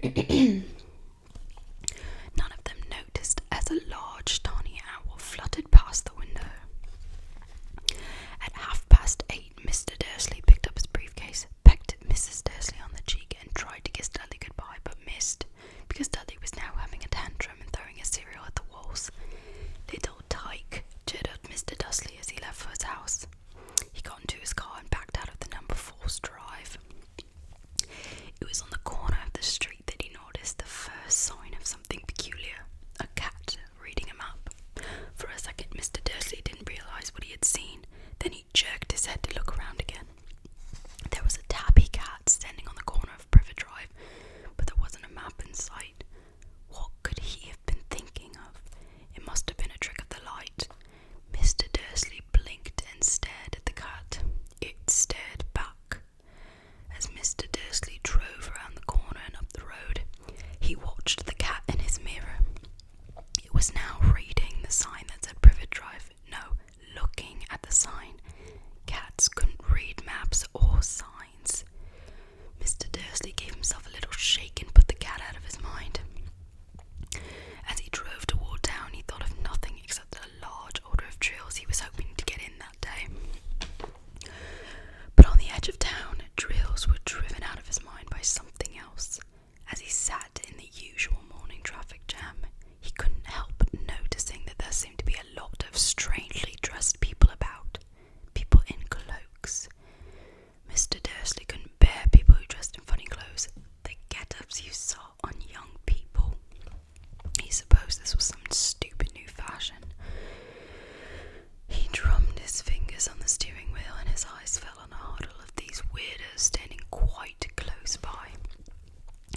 None of them noticed as a large tawny owl fluttered past the window. At 8:30, Mr. Dursley picked up his briefcase, pecked Mrs. Dursley on the cheek, and tried to kiss Dudley goodbye, but missed, because Dudley was now having a tantrum and throwing his cereal at the walls. Little tyke, chiddered Mr. Dursley as he left for his house. He got into his car and backed out of the number 4's drive. It was on the corner of the street that he noticed the first sign of something peculiar, a cat reading a map. For a second, Mr. Dursley didn't realise what he had seen. Then he jerked his head to look around again. There was a tabby cat standing on the corner of Privet Drive, but there wasn't a map in sight. What could he have been thinking of? It must have been a trick of the light. Mr. Dursley blinked and stared at the cat. It stared back. As Mr. Dursley drove around the corner and up the road, he watched the cat in his mirror. It was now reading the sign that said Privet Drive. No, looking at the sign. Cats couldn't read maps or signs. Mr. Dursley gave himself a little shake and put the cat out of his mind. As he drove toward town, he thought of nothing except a large order of drills he was hoping to get in that day. But on the edge of town, drills were driven out of his mind by something else. As he sat in the usual morning traffic jam, he couldn't help noticing that there seemed to be a lot of strangely dressed people about. People in cloaks. Mr. Dursley couldn't bear people who dressed in funny clothes. The get-ups you saw on young people. He supposed this was some stupid new fashion. He drummed his fingers on the steering wheel and his eyes fell on a huddle of these weirdos standing quite close by.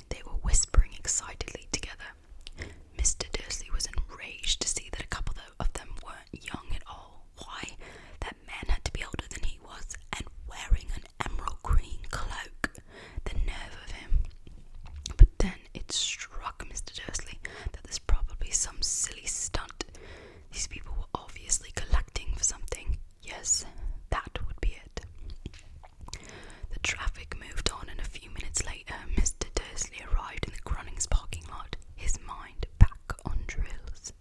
They were whispering excitedly together. Mr. Dursley was enraged to see that a couple of them weren't young at all. Why, that man had to be older than he was, and wearing an emerald green cloak. The nerve of him. But then it struck Mr. Dursley that there's probably some silly stunt. These people were obviously collecting for something. Yes, that would be it. The traffic moved on, and a few minutes later, Mr. Dursley arrived in the Grunnings parking lot, his mind back on drills.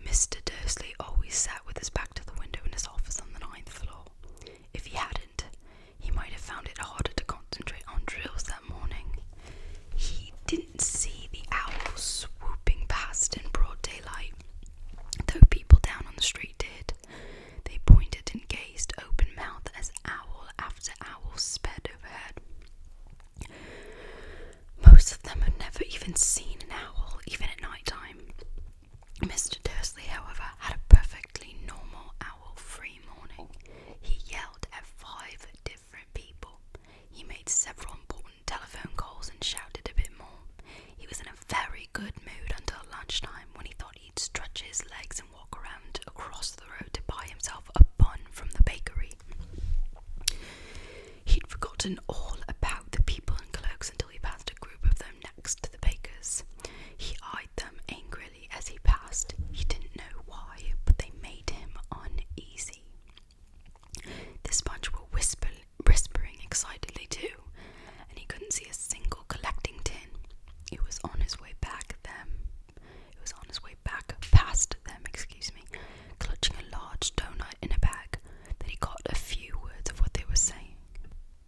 Mr. Dursley always sat with his back to the window in his office on the 9th floor. If he hadn't, he might have found it harder to concentrate on drills that morning. He didn't see the owl swooping past in broad daylight, though people down on the street did. They pointed and gazed open-mouthed as owl after owl sped overhead. Most of them had never even seen an owl, even at night time. Mr. Dursley, however, had a perfectly normal owl-free morning. He yelled at 5 different people. He made several important telephone calls and shouted a bit more. He was in a very good mood until lunchtime, when he thought he'd stretch his legs and walk around across the road to buy himself a bun from the bakery. He'd forgotten all about the people in cloaks until he passed a group of them next to the baker's. He eyed them angrily as he passed. He didn't know why, but they made him uneasy. This bunch were whispering excitedly too, and he couldn't see a single collecting tin. It was on his way past them, clutching a large donut in a bag, that he caught a few words of what they were saying.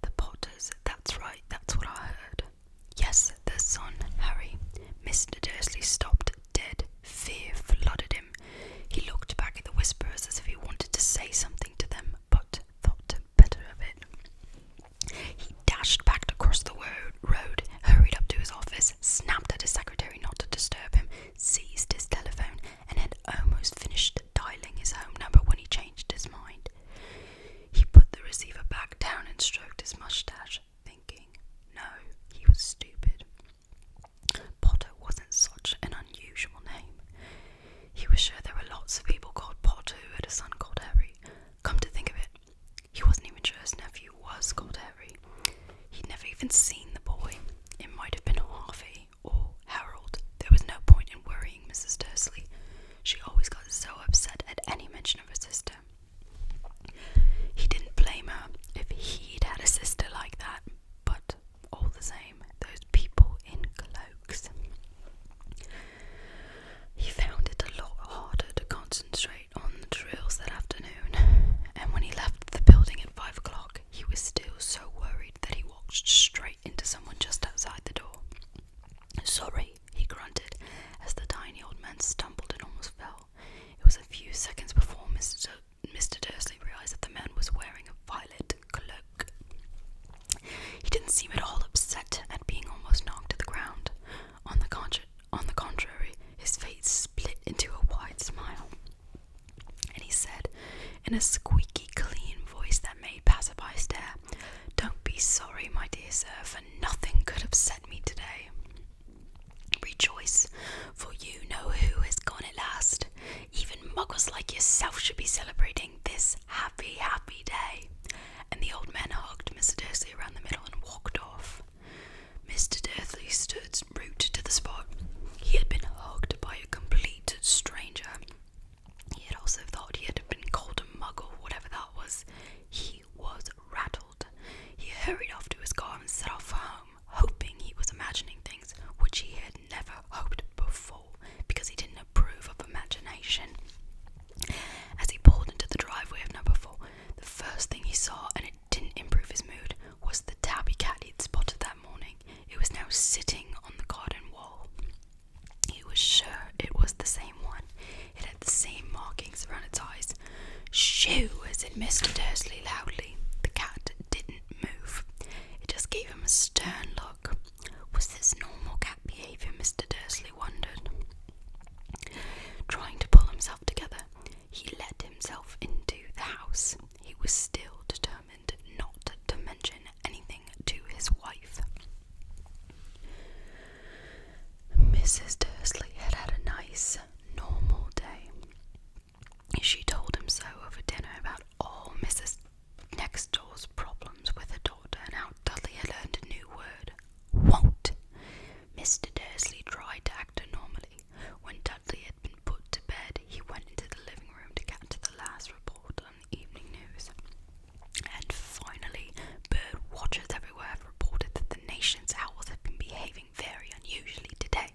The Potters, that's right, that's what I heard. Yes, their son, Harry. Mr. Dursley stopped dead. Fear flooded him. He looked back at the whisperers as if he wanted to say something to them, but thought better of it. He dashed back across the road, hurried up to his office, snapped at his secretary not to disturb him, seized his telephone, and had almost finished dialing his home number when he changed his mind. He put the receiver back down and stroked his mustache, thinking, no, he was stupid. Potter wasn't such an unusual name. He was sure there were lots of people called Potter who had a son called Harry. Come to think of it, he wasn't even sure his nephew was called Harry. He'd never even seen the boy. It might have been Harvey or Harold. There was no point in worrying Mrs. Dursley. She always got so upset at any mention of her sister. He didn't blame her if he'd had a sister like that, but all the same, those people in seem at all upset at being almost knocked to the ground. On the contrary, his face split into a wide smile, and he said, in a squeaky clean voice that made passersby stare, "Don't be sorry, my dear sir, for nothing could upset me today. Rejoice, for you know who has gone at last. Even muggles like yourself should be celebrating this happy, happy day." And the old man hugged Mr. Dursley around the middle and walked off. Mr. Dursley stood rooted to the spot. He had been hugged by a complete stranger. He had also thought he had been called a muggle, whatever that was. He was rattled. He hurried off to his car and set off for home, hoping he was imagining things which he had never hoped before, because he didn't approve of imagination. As he pulled into the driveway of number 4, the first thing he saw, and it didn't improve his mood, was the tabby cat he'd spotted that morning. It was now sitting on the garden wall. He was sure it was the same one. It had the same markings around its eyes. "Shoo!" said Mr. Dursley loudly. The cat didn't move. It just gave him a stern look. Was this normal cat behaviour, Mr. Dursley wondered. Trying to pull himself together, he let himself into the house. He was still determined not to mention anything to his wife. Mrs. Dursley had had a nice, normal day. She told him so over dinner about all Mrs. Next Door's problems with her daughter and how Dudley had learned a new word, "won't." Mr. Dursley tried to act normally. When Dudley had been put to bed, he went into the living room to get to the last report on the evening news. And finally, bird watchers everywhere have reported that the nation's owls have been behaving very unusually today.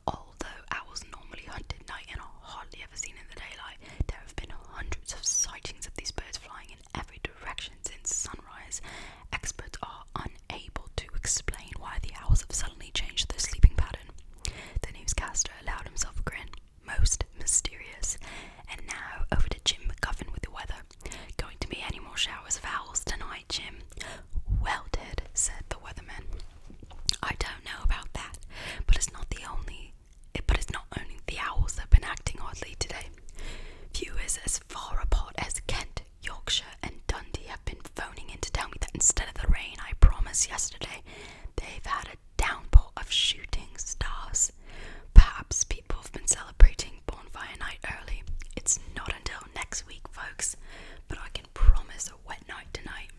Although owls normally hunt at night and are hardly ever seen in the daylight, there have been hundreds of sightings of these birds flying in every direction since sunrise. Experts are unable to explain why the owls have suddenly changed their sleeping pattern. The newscaster allowed himself a grin. Most mysterious. And now over to Jim McGuffin with the weather. "Going to be any more showers of owls tonight, Jim?" "Well, Ted," said the weatherman, "I don't know about that, but it's not only the owls that have been acting oddly today. Viewers as far apart as Kent, Yorkshire and Dundee have been phoning in to tell me that instead of the rain I promised yesterday, they've had a downpour of shooting stars. Perhaps people have been celebrating bonfire night early. It's not until next week, folks, but I can promise a wet night tonight."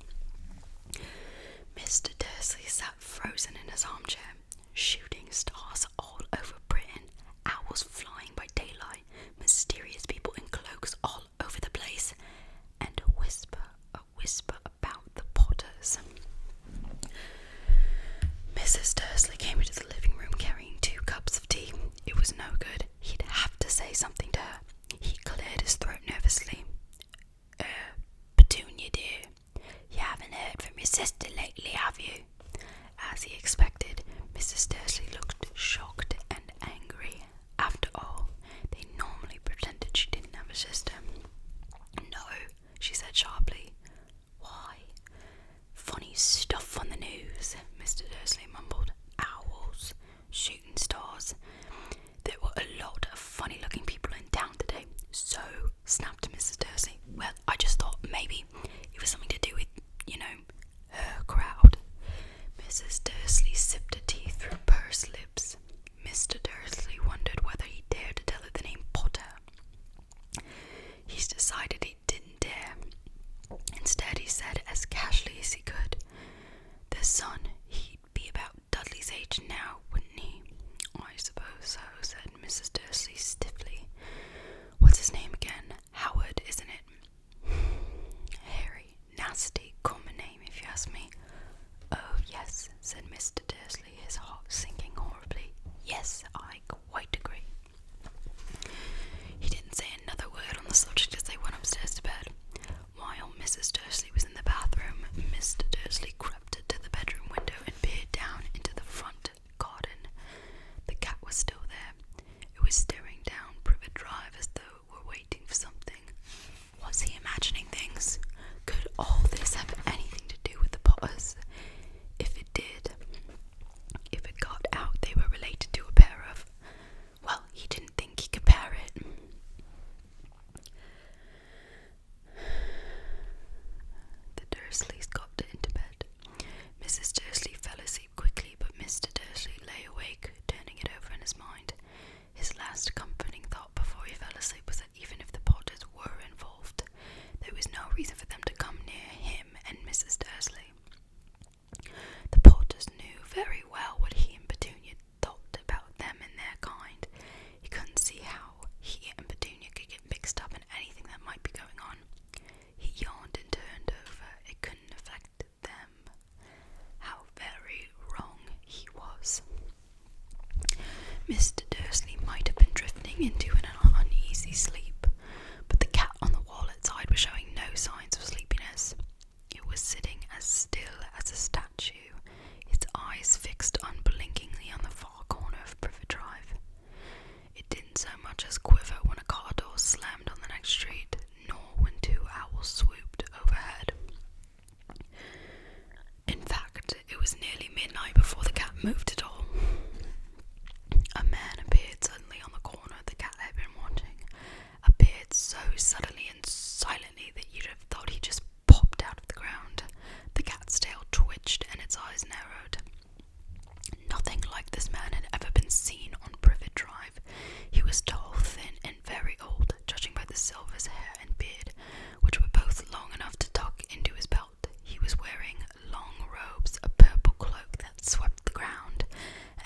Mr. Dursley sat frozen in his armchair. Shooting stars all over Britain, owls flying by daylight, mysterious people in cloaks all over the place, and a whisper about the Potters. Mrs. Dursley came into the living room carrying 2 cups of tea. It was no good. He'd have to say something to her. He cleared his throat nervously. "Petunia, dear, you haven't heard from your sister lately, have you?" As he expected, Mrs. Dursley looked shocked and angry. After all, they normally pretended she didn't have a sister. "No," she said sharply. "Why?" "Funny stuff on the news," Mr. Dursley mumbled. "Owls, shooting stars. There were a lot of funny-looking people in town today." "So," snapped Mrs. Dursley. "Well, I just thought maybe it was something to do with, her crowd." Mrs. Dursley sipped her tea through pursed lips. Mr. Dursley wondered whether he dared to tell her the name Potter. He's decided he didn't dare. Instead, he said as casually as he could, "Their son, he'd be about Dudley's age now, wouldn't he?" "I suppose so," said Mrs. Dursley stiffly. "What's his name again? Howard, isn't it?" "Harry. Nasty, common name, if you ask me." "Oh, yes," said Mr. Dursley, his heart sinking horribly. "Yes, I quite agree." He didn't say another word on the subject as they went upstairs to bed. While Mrs. Dursley was in the bathroom, Mr. Dursley crept to the bedroom window and peered down into the front garden. The cat was still there. It was staring down Privet Drive as though it were waiting for something. Was he imagining things? Could all this have anything to do with the Potters? If it Mrs. Dursley fell asleep quickly, but Mr. Dursley lay awake, turning it over in his mind. His last comforting thought before he fell asleep was that even if the Potters were involved, there was no reason for them to come near him and Mrs. Dursley. The Potters knew very well what he and Petunia thought about them and their kind. He couldn't see how he and Petunia could get mixed up in anything that might be going on. He yawned and turned over. It couldn't affect them. How very wrong he was. Mr. Dursley might have been drifting into an uneasy sleep, but the cat on the wall outside was showing no signs of sleepiness. It was sitting as still as a statue, its eyes fixed unblinkingly on the far corner of Privet Drive. It didn't so much as quiver when a car door slammed on the next street, nor when two owls swooped overhead. In fact, it was nearly midnight before the cat moved at all. A man appeared suddenly on the corner the cat had been watching, appeared so suddenly and silently that you'd have thought he just popped out of the ground. The cat's tail twitched and its eyes narrowed. Nothing like this man had ever been seen on Privet Drive. He was tall, thin, and very old, judging by the silver's hair and beard, which were both long enough to tuck into his belt. He was wearing long robes, a purple cloak that swept the ground,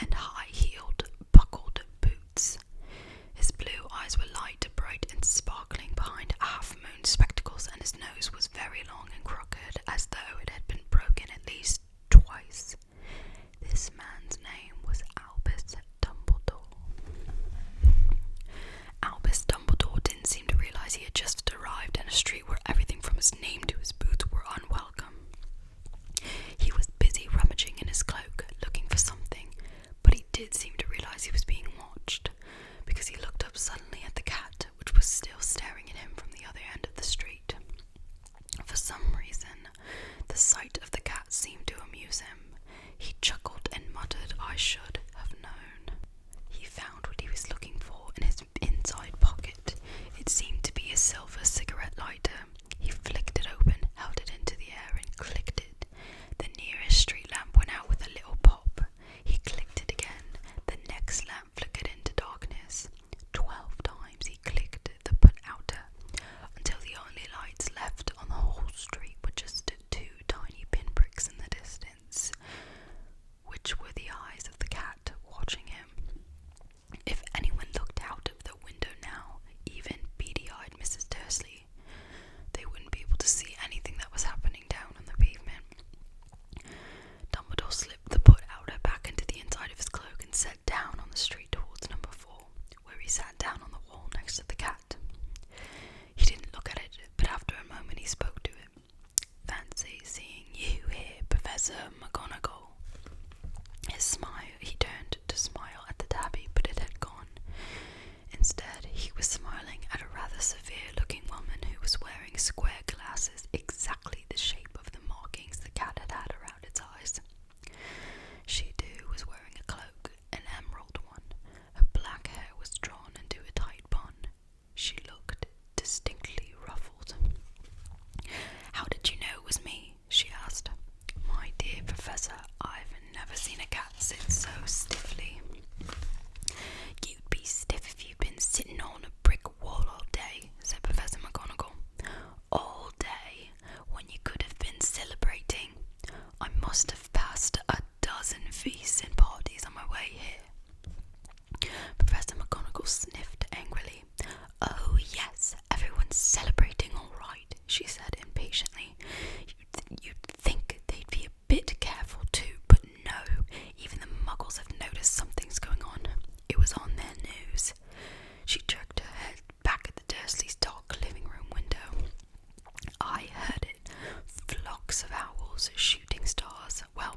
and high-heeled, buckled boots. His blue eyes were light, bright, and sparkling behind half-moon spectacles, and his nose was very long and crooked, as though it had been broken at least twice. This man's name was Albus Dumbledore. Albus Dumbledore didn't seem to realize he had just arrived in a street where everything from his name to his boots were unwelcome. He was busy rummaging in his cloak, looking for something, but he did seem to realize he was being watched, because he looked up suddenly at the cat, which was still staring at him from the other end of the street. For some reason, the sight of the cat seemed to amuse him. He chuckled and muttered, "I should have known." He found what he was looking for in his inside pocket. It seemed to be a silver cigarette lighter. He flicked it open, held it into the air, and clicked it. The nearest street lamp went out with a little pop. He clicked it again. The next lamp flickered into darkness. 12 times he clicked the put-outer, until the only lights left on the whole street were just 2 tiny pinpricks in the distance, which were the eyes of the cat watching him. If anyone looked out of the window now, even beady-eyed Mrs. Dursley, they wouldn't be able to see anything that was happening down on the pavement. Dumbledore slipped the put-outer back into the inside of his cloak and sat down on the street towards number 4, where he sat down on the wall next to the cat. He didn't look at it, but after a moment he spoke to it. "Fancy seeing you here, Professor McGonagall." He turned to smile at the tabby, but it had gone. Instead, he was smiling at a rather severe-looking woman who was wearing square glasses, exactly the shape of the markings the cat had had around its eyes. She, too, was wearing a cloak, an emerald one. Her black hair was drawn into a tight bun. She looked distinctly ruffled. "How did you know it was me?" she asked. "My dear Professor, I've never seen a cat sit so stiffly." "You'd be stiff if you'd been sitting on a brick wall all day," said Professor McGonagall. "All day, when you could have been celebrating. I must have passed a dozen feasts and parties on my way here." Professor McGonagall sniffed angrily. "Oh yes, everyone's celebrating all right," she said impatiently. You'd think they'd be a bit careful too, but no, even the muggles have noticed something's going on. It was on their news. She jerked her head back at the Dursleys' dark living room window. "I heard it. Flocks of owls, shooting stars. Well,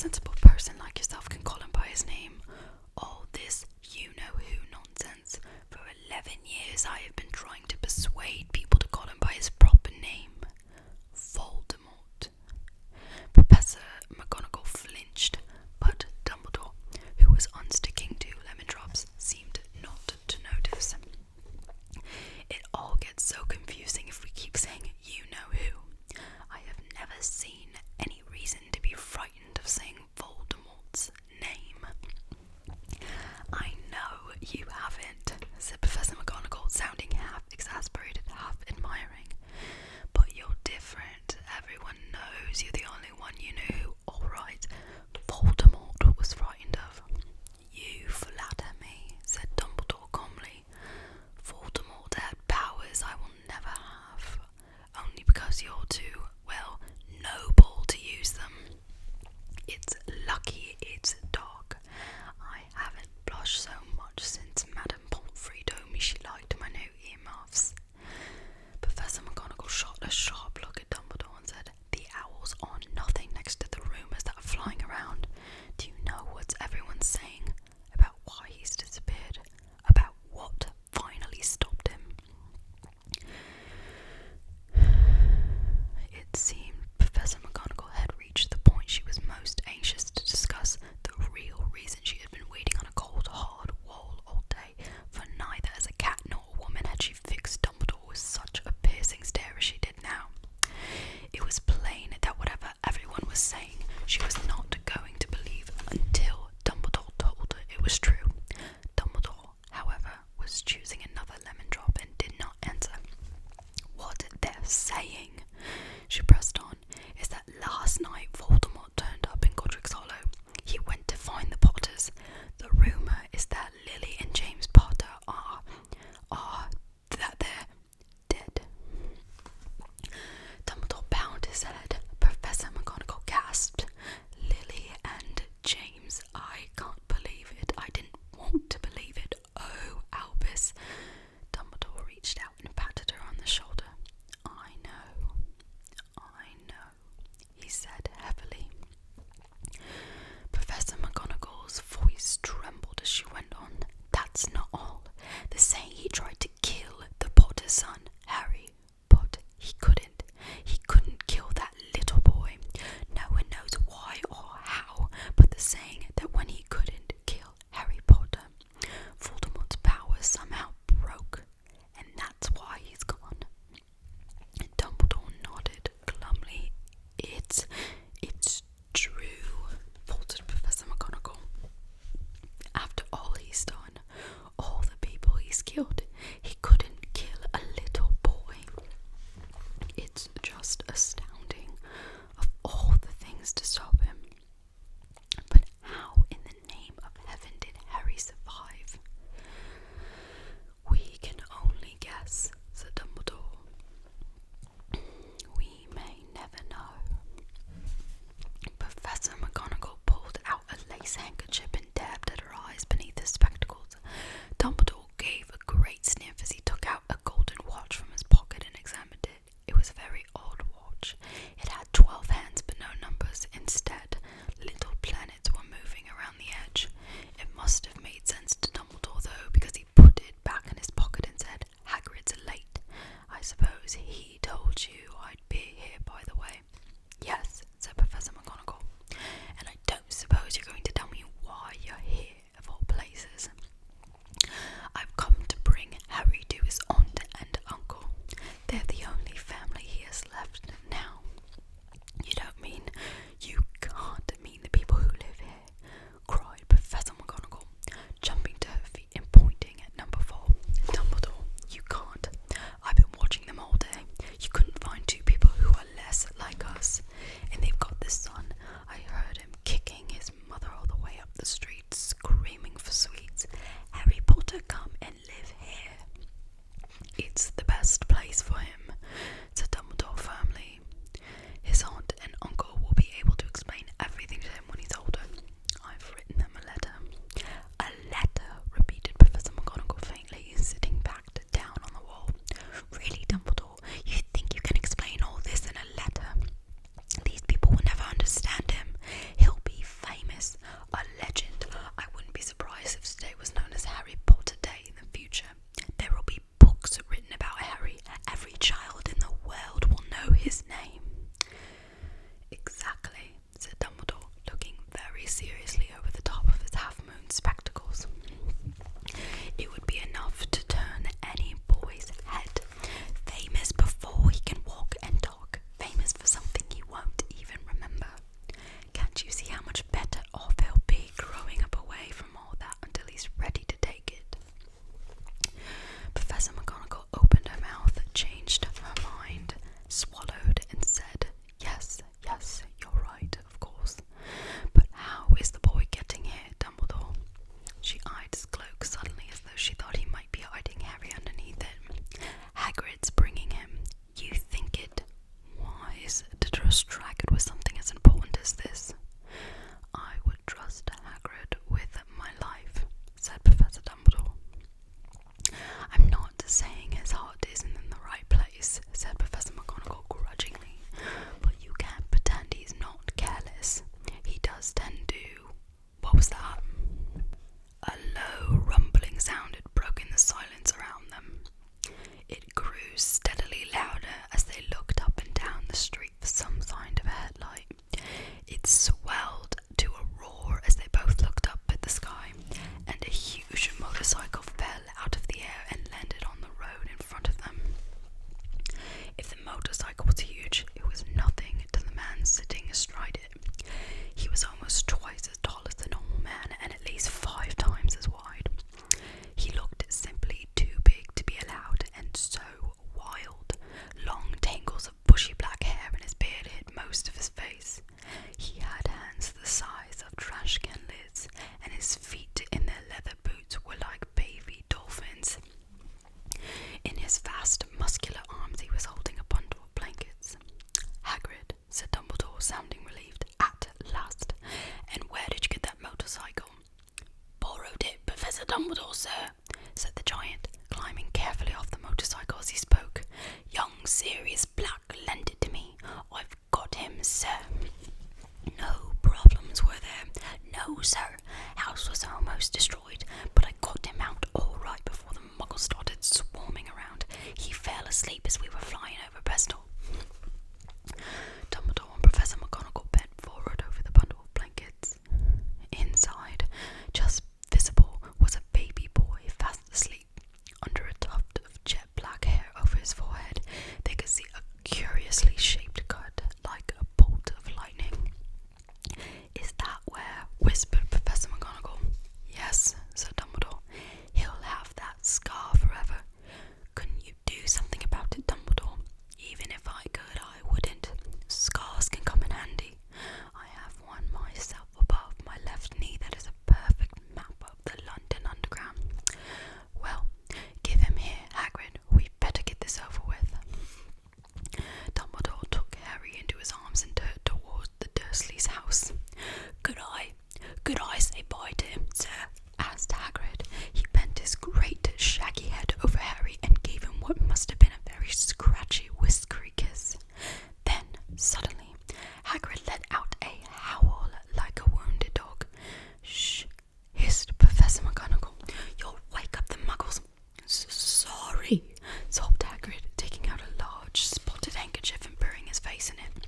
sensible person like yourself can call him by his name. All this you-know-who nonsense. For 11 years I have been trying to persuade people to call him by his proper name. Voldemort. Professor McGonagall flinched, but Dumbledore, who was unsticking 2 lemon drops, seemed not to notice. It all gets so confusing if we keep saying you-know-who. I have never seen any reason to be frightened of saying Voldemort's name. I know you haven't, said Professor McGonagall, sounding half exasperated, half admiring. But you're different. Everyone knows you're the only one you knew. Alright, Voldemort was frightened of. You flatter me, said Dumbledore calmly. Voldemort had powers I will never have, only because you're too, well, noble to use them. It's lucky it's dark. I haven't blushed so much since Madame Pomfrey told me she liked my new earmuffs. Professor McGonagall shot a sharp look at Dumbledore and said, The owls are nothing next to the rumours that are flying around. Do you know what everyone's saying? About why he's disappeared? About what finally stopped him? It seemed Professor McGonagall had reached the point she was most anxious to discuss, the real reason she had been waiting on a cold, hard wall all day, for neither as a cat nor a woman had she fixed Dumbledore with such a piercing stare as she did now. It was plain that whatever everyone was saying, she was not going to believe until Dumbledore told her it was true. Dumbledore, however, was choosing another lemon drop and did not answer. What they're saying, she pressed on, is that last night Voldemort turned up in Godric's Hollow. He went to find the Potters. The rumour is that Lily and James Potter that they're dead. Dumbledore bowed his head. Professor McGonagall gasped. Lily and James, I can't believe it. I didn't want to believe it. Oh, Albus. Dumbledore reached out and patted her on the shoulder. I know, he said heavily. Professor McGonagall's voice trembled as she went on. That's not all. They're saying he tried to kill the Potter's son, Harry, but he couldn't. He couldn't kill that little boy. No one knows why or how, but they're saying that when he couldn't kill Harry Potter, Voldemort's powers somehow broke, and that's why he's gone. Dumbledore nodded glumly. It's true, faltered Professor McGonagall. After all he's done, all the people he's killed, he couldn't kill a little boy. It's just astounding, of all the things to stop him. But how in the name of heaven did Harry survive? We can only guess, said Dumbledore. We may never know. Professor McGonagall pulled out a lace handkerchief and dabbed at her eyes beneath his spectacles. Dumbledore gave a great sniff as he took out a golden watch from his pocket and examined it. It was a very odd watch. It had 12 hands but no numbers. Instead, little planets were moving around the edge. It must have made sense to Dumbledore, though, because he put it back in his pocket and said, Hagrid's late. I suppose he told you I'd be here, by the way. Yes, said Professor McGonagall. And I don't suppose you're going to tell me why Dumbledore, sir," said the giant, climbing carefully off the motorcycle as he spoke. "Young Sirius Black lent it to me. I've got him, sir." No problems were there. No, sir. House was almost destroyed, but I got him out all right before the muggles started swarming around. He fell asleep as we were flying over Bristol. Dumbledore and Professor McGonagall bent forward over the bundle of blankets. Inside, just visible, was a baby boy fast asleep. Under a tuft of jet black hair over his forehead, they could see a curiously shaped cut like a bolt of lightning. "Is that where?" whispered Professor McGonagall. "Yes," said Dumbledore. "He'll have that scar forever." "Couldn't you do something about it, Dumbledore?" "Even if I could, I wouldn't. Scars can come in handy. I have one myself above my left knee that is a perfect map of the London Underground." "Well, give him here, Hagrid. We'd better get this over with." Dumbledore took Harry into his arms and turned towards the Dursleys' house. Could I say bye to him, sir?" asked Hagrid. He bent his great shaggy head over Harry and gave him what must have been a very scratchy, whiskery kiss. Then, suddenly, Hagrid let out a howl like a wounded dog. "Shh!" hissed Professor McGonagall. "You'll wake up the muggles." "Sorry," sobbed Hagrid, taking out a large spotted handkerchief and burying his face in it.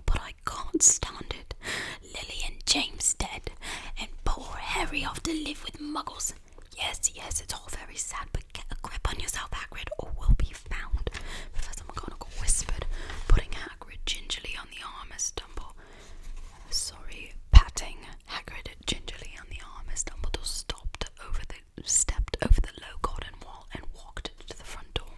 "But I can't stand it. Lily and James dead, and poor Harry off to live with muggles. Yes, it's all very sad, but get a grip on yourself, Hagrid, or we'll be found," Professor McGonagall whispered, putting Hagrid gingerly on the arm as patting Hagrid gingerly on the arm as Dumbledore stepped over the low garden wall and walked to the front door.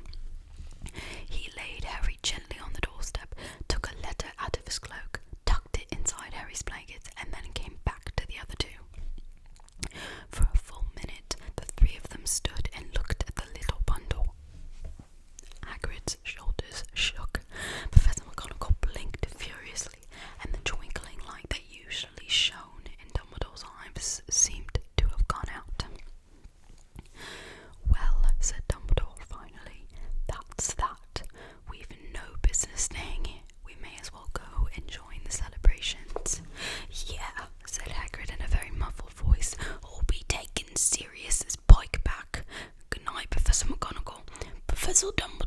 He laid Harry gently on the doorstep, took a letter out of his cloak, tucked it inside Harry's blankets, and then came back to the other two. For a full minute, the three of them stood and looked at the little bundle. Hagrid's shoulders shook. Professor McGonagall blinked furiously, and the twinkling light that usually shone in Dumbledore's eyes seemed to have gone out. "Well," said Dumbledore finally, "that's that. We've no business staying here. We may as well go and join the celebrations." "Yeah," said Hagrid in a very muffled voice, "or be taking Sirius's pike back. Good night, Professor McGonagall." "Professor Dumbledore,"